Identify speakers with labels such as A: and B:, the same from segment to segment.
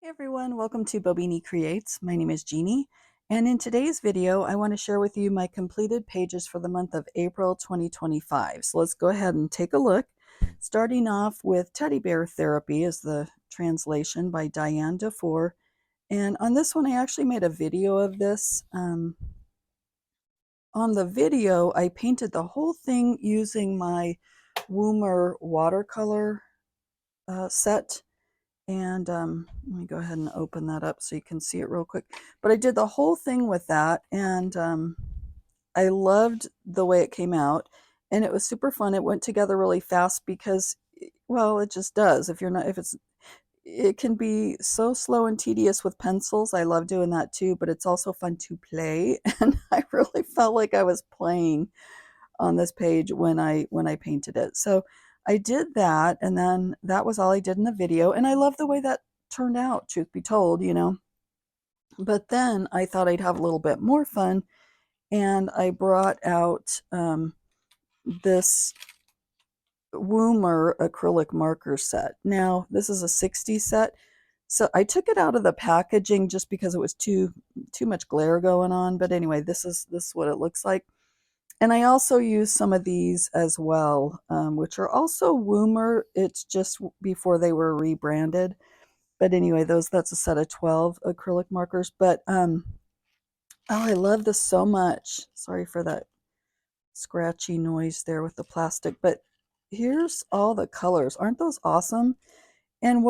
A: Hey everyone, welcome to Bobini Creates. My name is Jeannie, and in today's video, I want to share with you my completed pages for the month of April 2025. So let's go ahead and take a look. Starting off with Teddy Bear Therapy is the translation by Diane Dufour. And on this one, I actually made a video of this. On the video, I painted the whole thing using my Woomer watercolor set. And let me go ahead and open that up so you can see it real quick. But I did the whole thing with that, and I loved the way it came out, and it was super fun. It went together really fast because, well, it just does. It can be so slow and tedious with pencils. I love doing that too, but it's also fun to play, and I really felt like I was playing on this page when I painted it. So I did that, and then that was all I did in the video, and I love the way that turned out, truth be told, you know. But then I thought I'd have a little bit more fun, and I brought out this Woomer acrylic marker set. Now, this is a 60 set, so I took it out of the packaging just because it was too much glare going on. But anyway, this is what it looks like. And I also use some of these as well, which are also Woomer. It's just before they were rebranded. But anyway, that's a set of 12 acrylic markers. But oh, I love this so much. Sorry for that scratchy noise there with the plastic. But here's all the colors. Aren't those awesome? And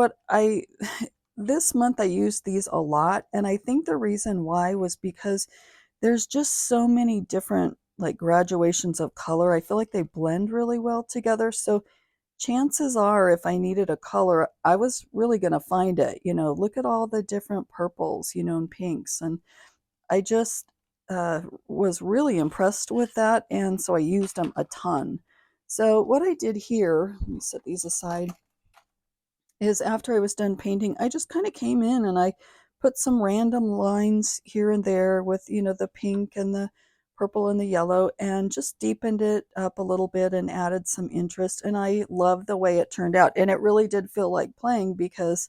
A: this month I used these a lot. And I think the reason why was because there's just so many different like graduations of color. I feel like they blend really well together. So chances are if I needed a color, I was really going to find it. You know, look at all the different purples, you know, and pinks. And I just was really impressed with that. And so I used them a ton. So what I did here, let me set these aside, is after I was done painting, I just kind of came in and I put some random lines here and there with, you know, the pink and the purple and the yellow, and just deepened it up a little bit and added some interest. And I love the way it turned out. And it really did feel like playing because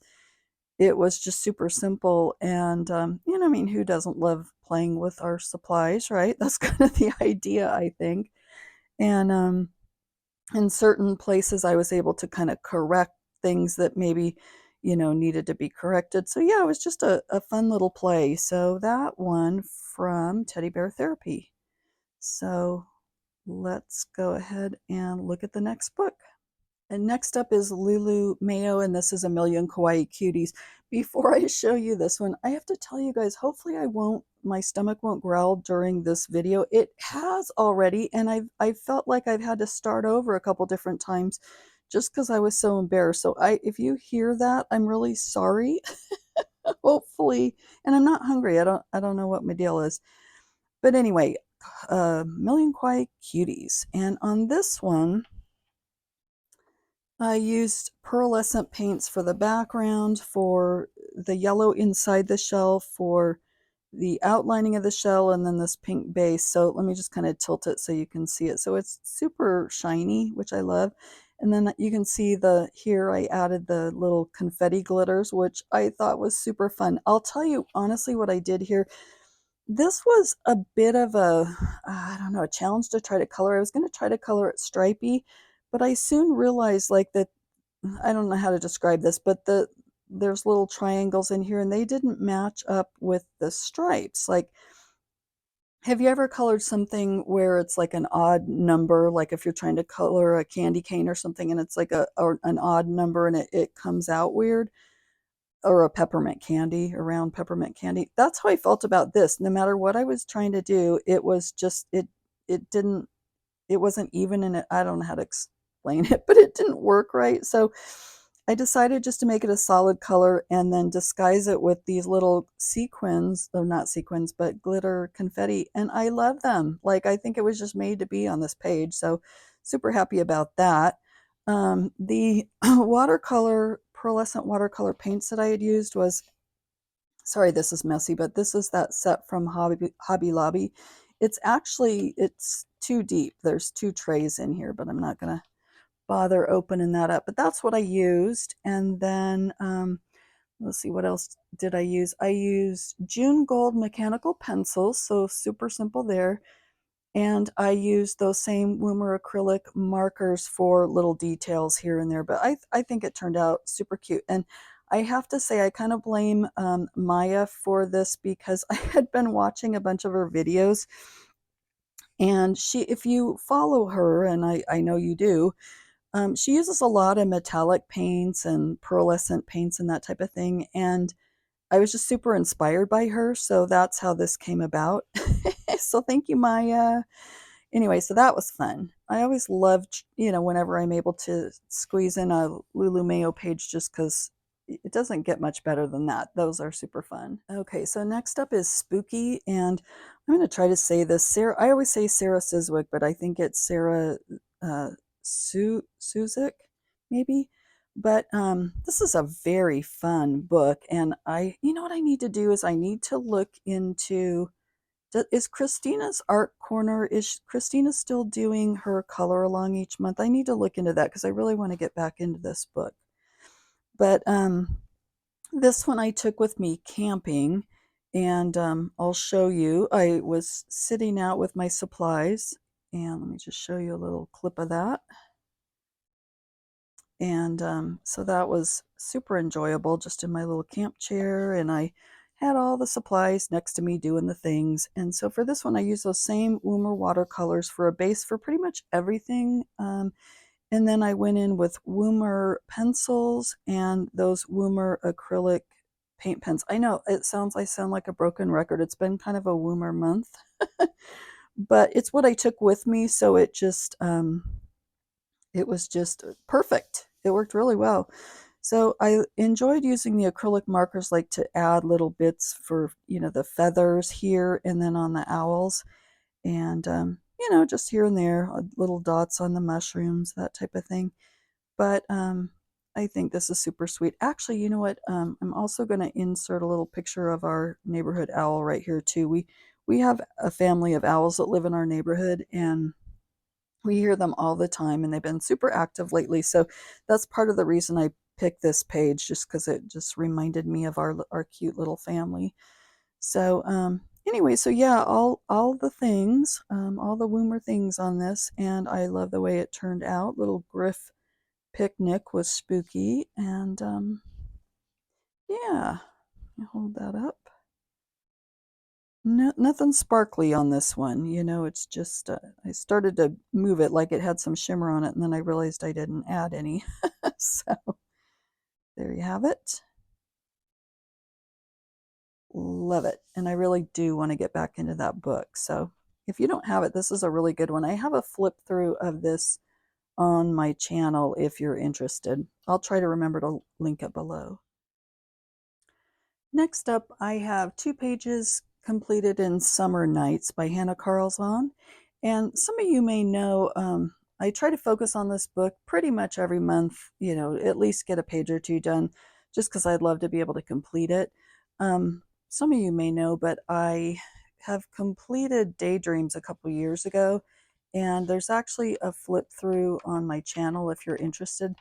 A: it was just super simple. And, you know, I mean, who doesn't love playing with our supplies, right? That's kind of the idea, I think. And in certain places, I was able to kind of correct things that maybe, you know, needed to be corrected. So yeah, it was just a fun little play. So that one from Teddy Bear Therapy. So let's go ahead and look at the next book. And next up is Lulu Mayo, and this is A Million Kauawaii Cuties. Before I show you this one, I have to tell you guys, hopefully my stomach won't growl during this video. It has already, and I felt like I've had to start over a couple different times just because I was so embarrassed. So if you hear that, I'm really sorry. Hopefully, and I'm not hungry. I don't know what my deal is. But anyway, Million Kauawaii Cuties. And on this one, I used pearlescent paints for the background, for the yellow inside the shell, for the outlining of the shell, and then this pink base. So let me just kind of tilt it so you can see it. So it's super shiny, which I love. And then you can see here I added the little confetti glitters, which I thought was super fun. I'll tell you honestly what I did here. This was a bit of I don't know, a challenge to try to color. I was going to try to color it stripy, but I soon realized like that, I don't know how to describe this, but there's little triangles in here and they didn't match up with the stripes. Like, have you ever colored something where it's like an odd number, like if you're trying to color a candy cane or something and it's like or an odd number and it comes out weird? Or a peppermint candy, a round peppermint candy. That's how I felt about this. No matter what I was trying to do, it was just it wasn't even in it. I don't know how to explain it, but it didn't work right. So I decided just to make it a solid color and then disguise it with these little sequins, or not sequins, but glitter confetti. And I love them. Like, I think it was just made to be on this page. So super happy about that. The pearlescent watercolor paints that I had used was, sorry, this is messy, but this is that set from Hobby Lobby. It's too deep. There's 2 trays in here, but I'm not going to bother opening that up. But that's what I used. And then let's see, what else did I use? I used June Gold mechanical pencils, so super simple there. And I used those same Woomer acrylic markers for little details here and there, but I think it turned out super cute. And I have to say, I kind of blame Maya for this because I had been watching a bunch of her videos, and if you follow her, and I know you do, she uses a lot of metallic paints and pearlescent paints and that type of thing. And I was just super inspired by her, so that's how this came about. So thank you, Maya. Anyway, so that was fun. I always loved, whenever I'm able to squeeze in a Lulu Mayo page, just because it doesn't get much better than that. Those are super fun. Okay, so next up is Spooky, and I'm going to try to say this. Sarah, I always say Sarah Siswick, but I think it's Sarah uh, Suzik, maybe. But this is a very fun book, and you know what I need to do is I need to look into, is Christina's Art Corner, is Christina still doing her color along each month? I need to look into that because I really want to get back into this book. But this one I took with me camping, and I'll show you. I was sitting out with my supplies, and let me just show you a little clip of that. And so that was super enjoyable, just in my little camp chair, and I had all the supplies next to me doing the things. And so for this one, I used those same Woomer watercolors for a base for pretty much everything. And then I went in with Woomer pencils and those Woomer acrylic paint pens. I know I sound like a broken record. It's been kind of a Woomer month, but it's what I took with me, so it was just perfect. It worked really well. So I enjoyed using the acrylic markers, like to add little bits for, the feathers here and then on the owls. And, just here and there, little dots on the mushrooms, that type of thing. But I think this is super sweet. Actually, you know what? I'm also going to insert a little picture of our neighborhood owl right here, too. We have a family of owls that live in our neighborhood, and we hear them all the time, and they've been super active lately. So that's part of the reason I picked this page, just because it just reminded me of our cute little family. So anyway, so yeah, all the things, all the Woomer things on this, and I love the way it turned out. Little Griff picnic was spooky, and yeah, hold that up. No, nothing sparkly on this one. It's just, I started to move it like it had some shimmer on it, and then I realized I didn't add any. So there you have it. Love it. And I really do want to get back into that book. So if you don't have it, this is a really good one. I have a flip through of this on my channel if you're interested. I'll try to remember to link it below. Next up, I have 2 pages completed in Summer Nights by Hanna Karlzon. And some of you may know, I try to focus on this book pretty much every month, at least get a page or 2 done, just because I'd love to be able to complete it. Some of you may know, but I have completed Daydreams a couple years ago, and there's actually a flip through on my channel if you're interested.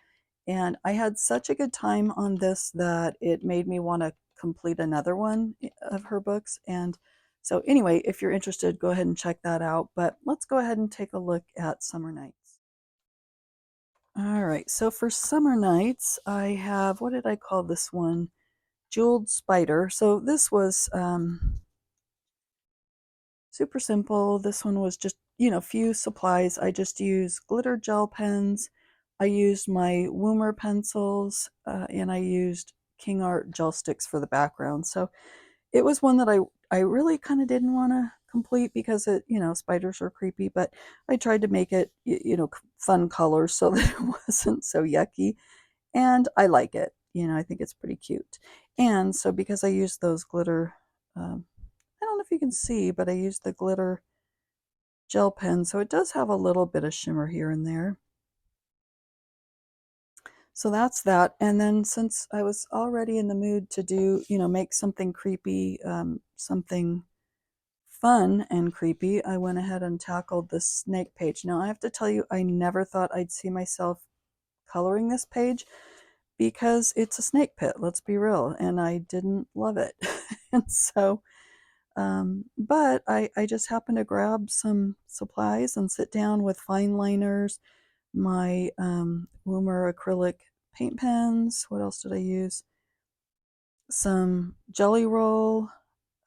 A: And I had such a good time on this that it made me want to complete another one of her books. And so anyway, if you're interested, go ahead and check that out. But let's go ahead and take a look at Summer Nights. All right, so for Summer Nights, I have, what did I call this one? Jeweled Spider. So this was super simple. This one was just, few supplies. I just used glitter gel pens. I used my Woomer pencils, and I used King Art gel sticks for the background. So it was one that I really kind of didn't want to complete because spiders are creepy, but I tried to make it, fun colors so that it wasn't so yucky. And I like it. I think it's pretty cute. And so because I used those glitter, I don't know if you can see, but I used the glitter gel pen, so it does have a little bit of shimmer here and there. So that's that. And then since I was already in the mood to do, make something creepy, something fun and creepy, I went ahead and tackled the snake page. Now I have to tell you, I never thought I'd see myself coloring this page, because it's a snake pit, let's be real, and I didn't love it. And so, but I just happened to grab some supplies and sit down with fine liners, my Woomer acrylic paint pens. What else did I use? Some jelly roll,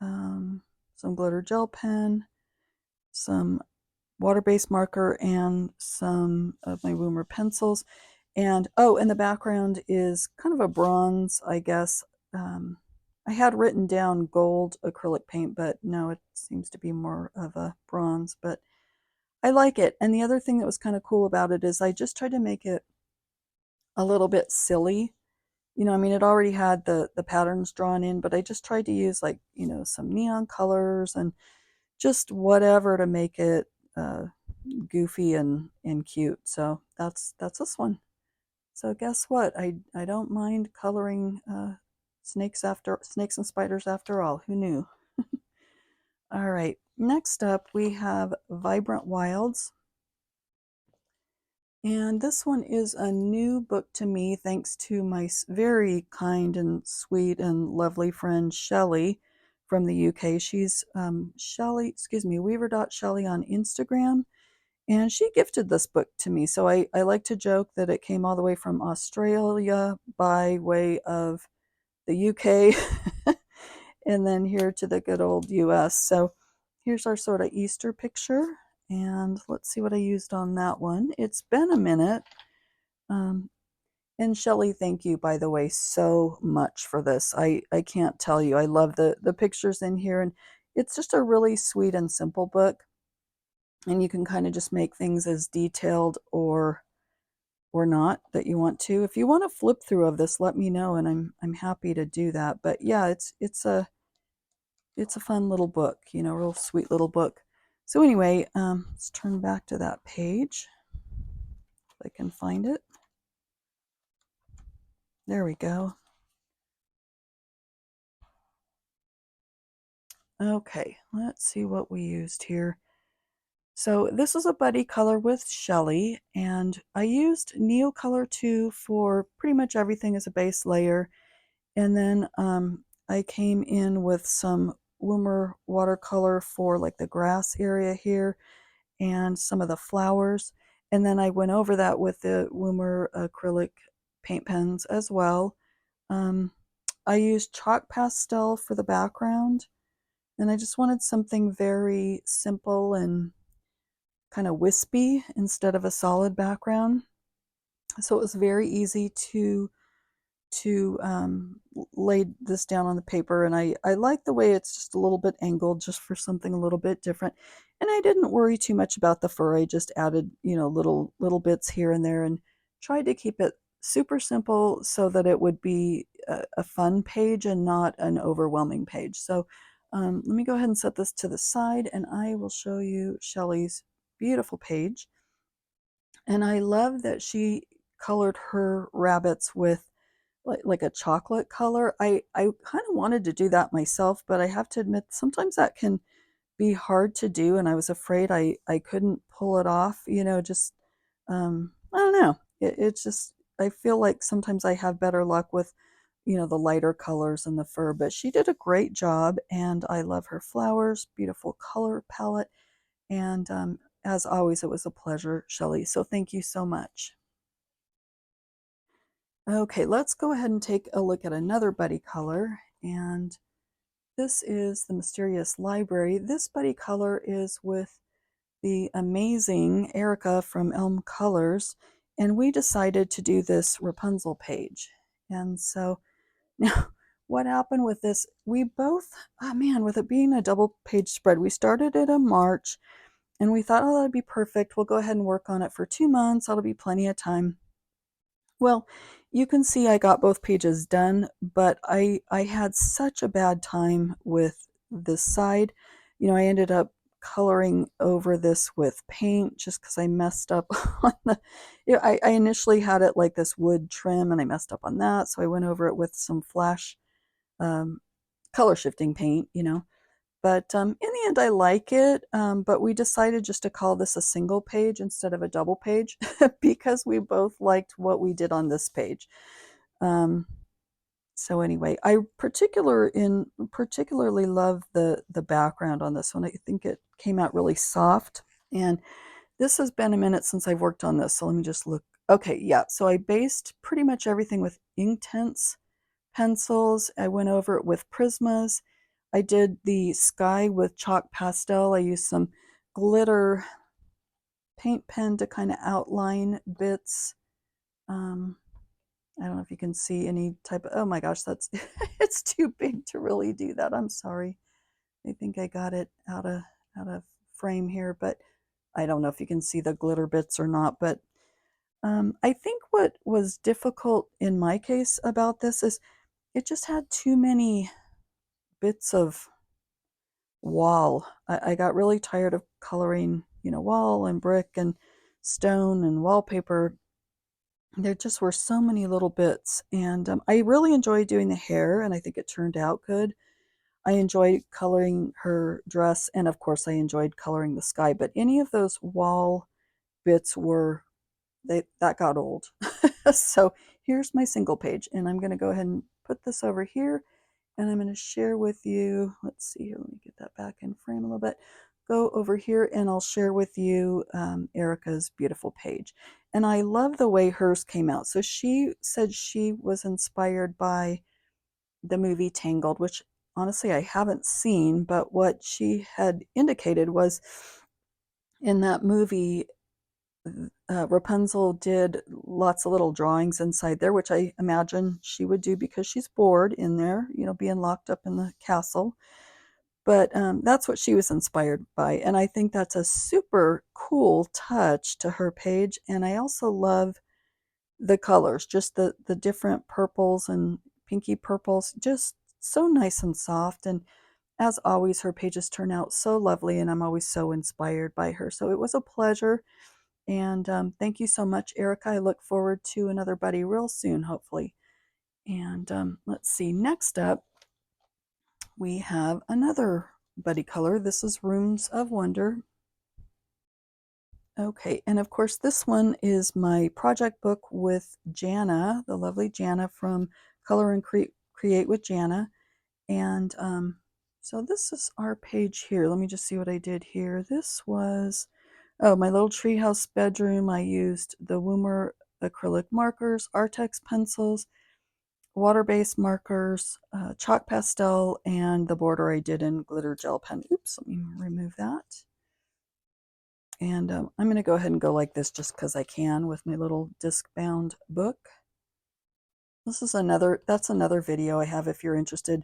A: um, some glitter gel pen, some water-based marker, and some of my Woomer pencils. And oh, in the background is kind of a bronze, I guess. Um, I had written down gold acrylic paint, but no, it seems to be more of a bronze, but I like it. And the other thing that was kind of cool about it is I just tried to make it a little bit silly. I mean, it already had the patterns drawn in, but I just tried to use, like, some neon colors and just whatever to make it uh, goofy and cute. So that's this one. So guess what? I don't mind coloring snakes and spiders after all. Who knew? All right. Next up, we have Vibrant Wilds. And this one is a new book to me, thanks to my very kind and sweet and lovely friend Shelley from the UK. She's Shelley, excuse me, Weaver.Shelley on Instagram. And she gifted this book to me. So I like to joke that it came all the way from Australia by way of the UK and then here to the good old US. So here's our sort of Easter picture. And let's see what I used on that one. It's been a minute. Um, and Shelley, thank you, by the way, so much for this. I can't tell you. I love the pictures in here. And it's just a really sweet and simple book. And you can kind of just make things as detailed or not that you want to. If you want a flip through of this, let me know, and I'm happy to do that. But yeah, it's a fun little book, real sweet little book. So anyway, let's turn back to that page if I can find it. There we go. Okay, let's see what we used here. So this is a buddy color with Shelley, and I used Neocolor 2 for pretty much everything as a base layer. And then I came in with some Woomer watercolor for like the grass area here and some of the flowers. And then I went over that with the Woomer acrylic paint pens as well. I used chalk pastel for the background, and I just wanted something very simple and kind of wispy instead of a solid background. So it was very easy to lay this down on the paper, and I like the way it's just a little bit angled just for something a little bit different. And I didn't worry too much about the fur. I just added little bits here and there and tried to keep it super simple so that it would be a fun page and not an overwhelming page. So let me go ahead and set this to the side, and I will show you Shelley's beautiful page. And I love that she colored her rabbits with like a chocolate color. I kind of wanted to do that myself, but I have to admit sometimes that can be hard to do, and I was afraid I couldn't pull it off. Just I don't know. It's just I feel like sometimes I have better luck with the lighter colors and the fur, but she did a great job, and I love her flowers, beautiful color palette, and as always, it was a pleasure, Shelley. So thank you so much. Okay, let's go ahead and take a look at another buddy color, and this is the Mysterious Library. This buddy color is with the amazing Erica from Elm Colors, and we decided to do this Rapunzel page. And so now what happened with this, we both, oh man, with it being a double page spread, we started it in March, and we thought, oh, that'd be perfect. We'll go ahead and work on it for 2 months. That'll be plenty of time. Well, you can see I got both pages done, but I had such a bad time with this side. I ended up coloring over this with paint just because I messed up on I initially had it like this wood trim, and I messed up on that, so I went over it with some flash um, color shifting paint. But in the end, I like it. But we decided just to call this a single page instead of a double page because we both liked what we did on this page. So anyway, I particularly love the background on this one. I think it came out really soft, and this has been a minute since I've worked on this, so let me just look. Okay, yeah, so I based pretty much everything with Inktense pencils. I went over it with Prismas. I did the sky with chalk pastel. I used some glitter paint pen to kind of outline bits. I don't know if you can see any type of, oh my gosh, that's, it's too big to really do that. I'm sorry. I think I got it out of frame here, but I don't know if you can see the glitter bits or not. But I think what was difficult in my case about this is it just had too many bits of wall. I got really tired of coloring, wall and brick and stone and wallpaper. There just were so many little bits, and I really enjoyed doing the hair, and I think it turned out good. I enjoyed coloring her dress, and of course I enjoyed coloring the sky, but any of those wall bits that got old. So here's my single page, and I'm going to go ahead and put this over here, and I'm going to share with you, let's see here, let me get that back in frame a little bit. Go over here and I'll share with you Erica's beautiful page. And I love the way hers came out. So she said she was inspired by the movie Tangled, which honestly I haven't seen, but what she had indicated was in that movie, Rapunzel did lots of little drawings inside there, which I imagine she would do because she's bored in there, being locked up in the castle. But that's what she was inspired by. And I think that's a super cool touch to her page. And I also love the colors, just the different purples and pinky purples, just so nice and soft. And as always, her pages turn out so lovely, and I'm always so inspired by her. So it was a pleasure. And thank you so much, Erica. I look forward to another buddy real soon, hopefully. And let's see, next up, we have another buddy color. This is Rooms of Wonder. Okay, and of course, this one is my project book with Jana, the lovely Jana from Color and Create with Jana. And so this is our page here. Let me just see what I did here. This was, oh, my little treehouse bedroom. I used the Woomer acrylic markers, Artex pencils, water-based markers, chalk pastel, and the border I did in glitter gel pen. Oops, let me remove that. And I'm going to go ahead and go like this just because I can with my little disc-bound book. That's another video I have if you're interested.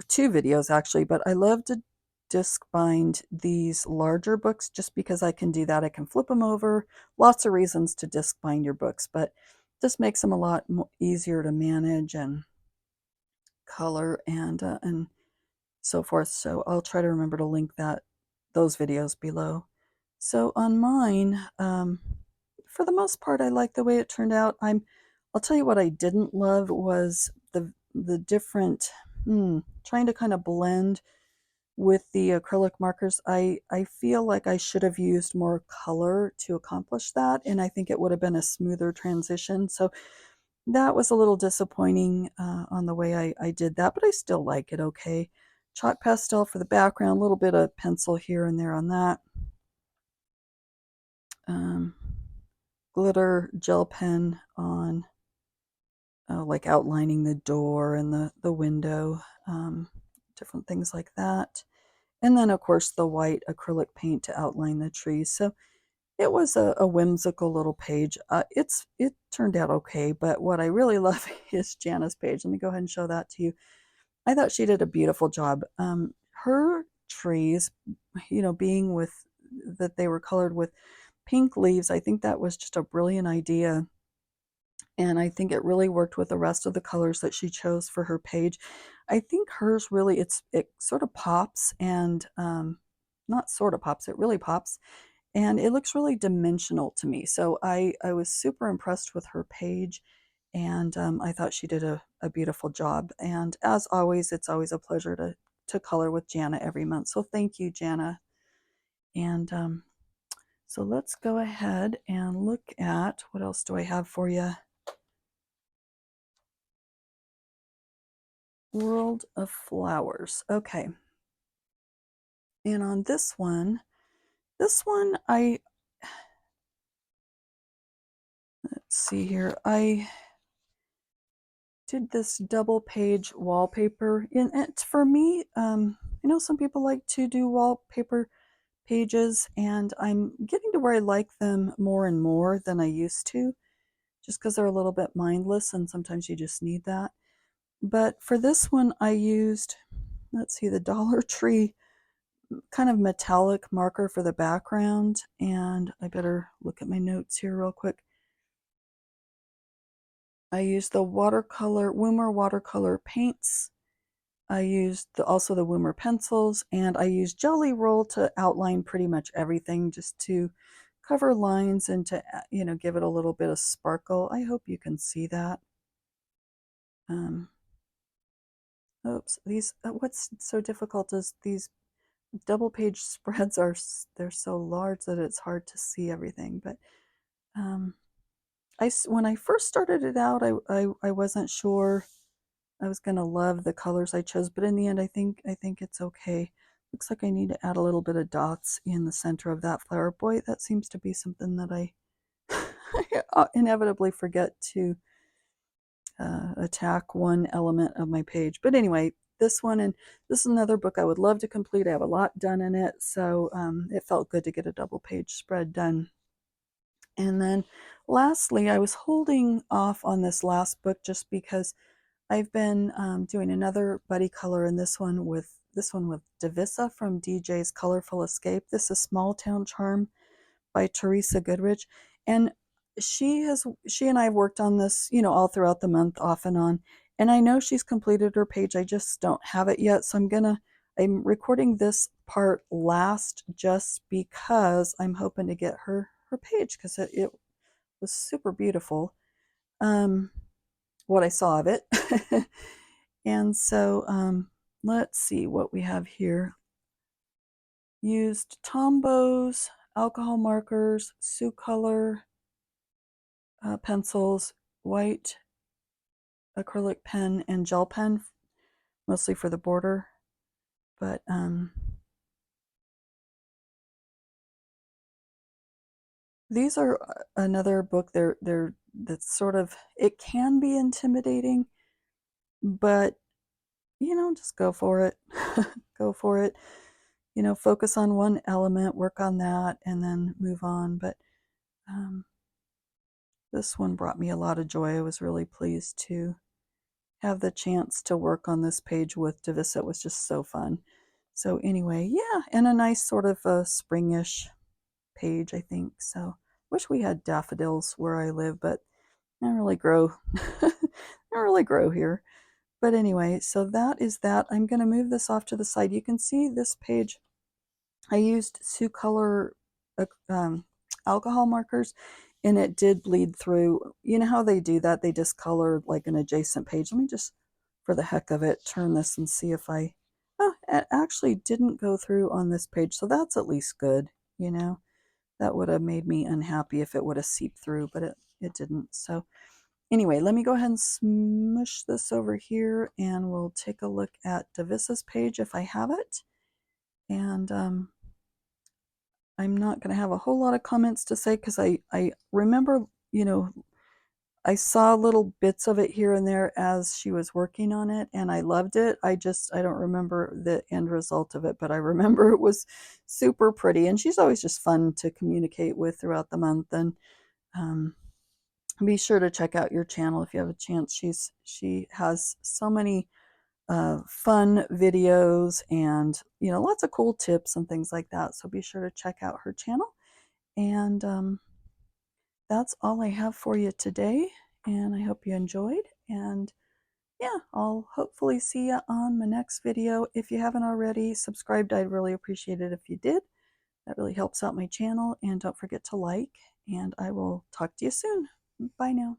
A: Two videos actually, but I love to disc bind these larger books just because I can do that. I can flip them over. Lots of reasons to disc bind your books, but this makes them a lot easier to manage and color and so forth. So I'll try to remember to link those videos below. So on mine, for the most part, I like the way it turned out. I'll tell you what I didn't love was the different, trying to kind of blend with the acrylic markers. I feel like I should have used more color to accomplish that, and I think it would have been a smoother transition. So that was a little disappointing on the way I did that, but I still like it okay. Chalk pastel for the background, a little bit of pencil here and there on that. Glitter gel pen on like outlining the door and the window, different things like that. And then, of course, the white acrylic paint to outline the trees. So it was a whimsical little page. It turned out okay, but what I really love is Jana's page. Let me go ahead and show that to you. I thought she did a beautiful job. Her trees, being with that they were colored with pink leaves, I think that was just a brilliant idea. And I think it really worked with the rest of the colors that she chose for her page. I think hers really, it sort of pops and not sort of pops, it really pops. And it looks really dimensional to me. So I was super impressed with her page, and I thought she did a beautiful job. And as always, it's always a pleasure to color with Jana every month. So thank you, Jana. And so let's go ahead and look at, what else do I have for you? World of Flowers. Okay. And on this one let's see here. I did this double page wallpaper. And it's for me, I know some people like to do wallpaper pages, and I'm getting to where I like them more and more than I used to, just because they're a little bit mindless and sometimes you just need that. But for this one, I used, let's see, the Dollar Tree kind of metallic marker for the background. And I better look at my notes here real quick. I used the Woomer watercolor paints. I used also the Woomer pencils, and I used Jelly Roll to outline pretty much everything, just to cover lines and to, give it a little bit of sparkle. I hope you can see that. Oops, what's so difficult is these double page spreads they're so large that it's hard to see everything. But when I first started it out, I wasn't sure I was gonna love the colors I chose, but in the end, I think it's okay. Looks like I need to add a little bit of dots in the center of that flower. Boy, that seems to be something that I inevitably forget to attack one element of my page. But anyway, this one, and this is another book I would love to complete. I have a lot done in it, so it felt good to get a double page spread done. And then lastly, I was holding off on this last book just because I've been doing another buddy color, and this one with Divisa from DJ's Colorful Escape. This is Small Town Charm by Teresa Goodrich, and she and I have worked on this, all throughout the month, off and on. And I know she's completed her page. I just don't have it yet, so I'm recording this part last just because I'm hoping to get her page, because it was super beautiful. What I saw of it. And so let's see what we have here. Used Tombows, alcohol markers, Sioux color pencils, white acrylic pen, and gel pen, mostly for the border. But these are another book. That's sort of, it can be intimidating, but just go for it. Go for it. Focus on one element, work on that, and then move on. But this one brought me a lot of joy. I was really pleased to have the chance to work on this page with Divisa. It was just so fun. So anyway, yeah, and a nice sort of a springish page, I think. So wish we had daffodils where I live, but they don't really grow. They don't really grow here. But anyway, so that is that. I'm going to move this off to the side. You can see this page. I used Sioux color alcohol markers, and it did bleed through. You know how they do that? They discolor like an adjacent page. Let me just, for the heck of it, turn this and see if oh, it actually didn't go through on this page, so that's at least good. That would have made me unhappy if it would have seeped through, but it didn't. So anyway, let me go ahead and smush this over here, and we'll take a look at Divisa's page if I have it. And I'm not going to have a whole lot of comments to say, because I remember, I saw little bits of it here and there as she was working on it, and I loved it. I don't remember the end result of it, but I remember it was super pretty, and she's always just fun to communicate with throughout the month. And be sure to check out your channel if you have a chance. She has so many fun videos, and lots of cool tips and things like that. So be sure to check out her channel. And that's all I have for you today, and I hope you enjoyed. And yeah, I'll hopefully see you on my next video. If you haven't already subscribed, I'd really appreciate it if you did. That really helps out my channel. And don't forget to like, and I will talk to you soon. Bye now.